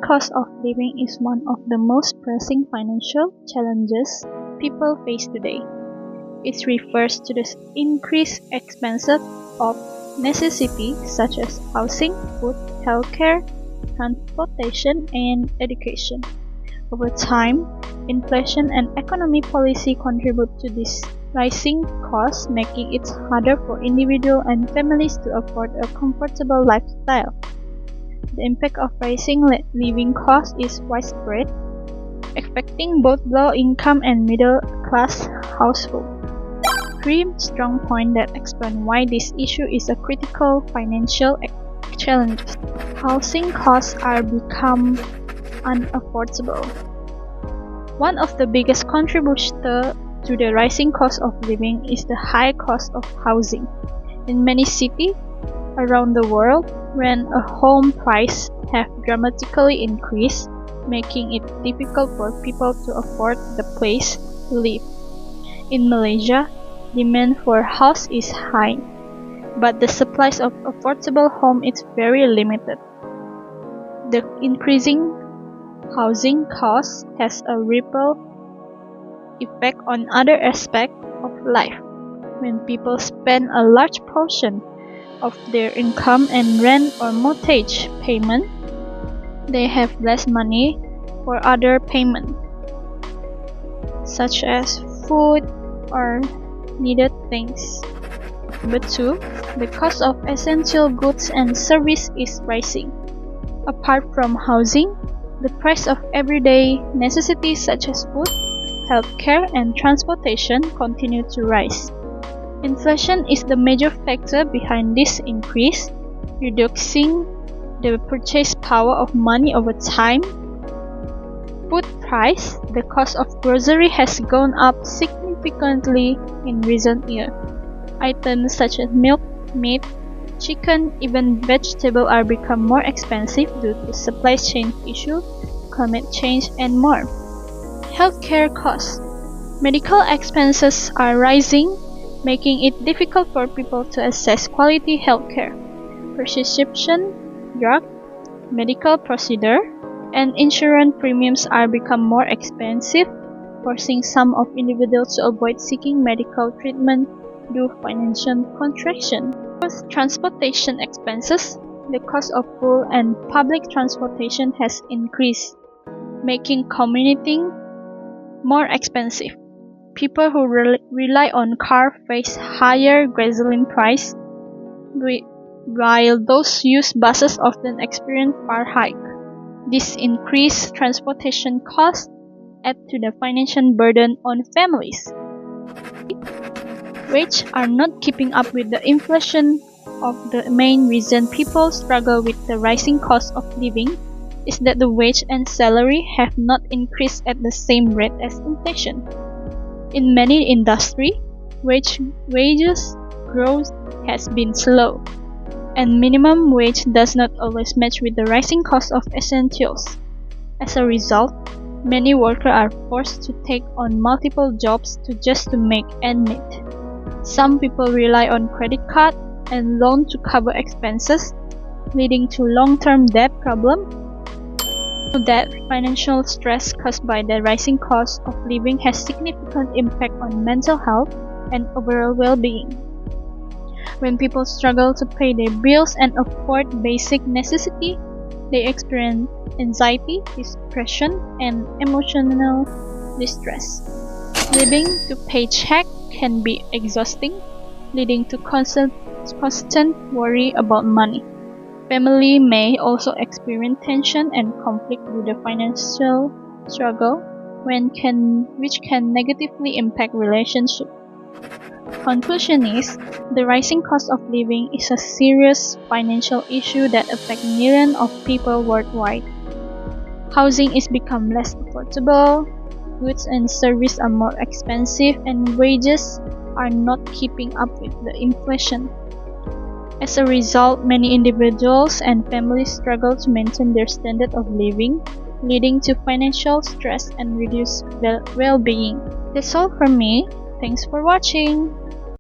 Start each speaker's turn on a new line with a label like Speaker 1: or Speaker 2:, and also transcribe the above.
Speaker 1: cost of living is one of the most pressing financial challenges people face today. It refers to the increased expenses of necessities such as housing, food, healthcare, transportation, and education. Over time, inflation and economic policy contribute to this rising costs, making it harder for individuals and families to afford a comfortable lifestyle. The impact of rising living costs is widespread, affecting both low-income and middle-class households. Three strong points that explain why this issue is a critical financial challenge. Housing costs are become unaffordable. One of the biggest contributors to the rising cost of living is the high cost of housing. In many cities around the world, rent a home prices have dramatically increased, making it difficult for people to afford the place to live. In Malaysia, demand for house is high, but the supply of affordable home is very limited. The increasing housing costs has a ripple effect on other aspects of life. When people spend a large portion of their income on rent or mortgage payment, they have less money for other payments, such as food or needed things. Number 2, the cost of essential goods and services is rising. Apart from housing, the price of everyday necessities such as food, healthcare, and transportation continue to rise. Inflation is the major factor behind this increase, reducing the purchase power of money over time. Food price, the cost of grocery has gone up significantly in recent years. Items such as milk, meat, chicken, even vegetables are become more expensive due to supply chain issues, climate change, and more. Healthcare costs. Medical expenses are rising, making it difficult for people to access quality healthcare. Prescription drug, medical procedure, and insurance premiums are become more expensive, forcing some of individuals to avoid seeking medical treatment due to financial contraction. Transportation expenses. The cost of food and public transportation has increased, making commuting more expensive. People who rely on car face higher gasoline price, while those who use buses often experience fare hike. This increased transportation costs add to the financial burden on families. Wages are not keeping up with the inflation. Of the main reason people struggle with the rising cost of living is that the wage and salary have not increased at the same rate as inflation. In many industries, wages growth has been slow, and minimum wage does not always match with the rising cost of essentials. As a result, many workers are forced to take on multiple jobs just to make ends meet. Some people rely on credit card and loan to cover expenses, leading to long-term debt problems. That financial stress caused by the rising cost of living has significant impact on mental health and overall well-being. When people struggle to pay their bills and afford basic necessities, they experience anxiety, depression, and emotional distress. Living to paycheck can be exhausting, leading to constant worry about money. Family may also experience tension and conflict due to financial struggle, which can negatively impact relationships. Conclusion is, the rising cost of living is a serious financial issue that affects millions of people worldwide. Housing is become less affordable, goods and services are more expensive, and wages are not keeping up with the inflation. As a result, many individuals and families struggle to maintain their standard of living, leading to financial stress and reduced well-being. That's all from me. Thanks for watching.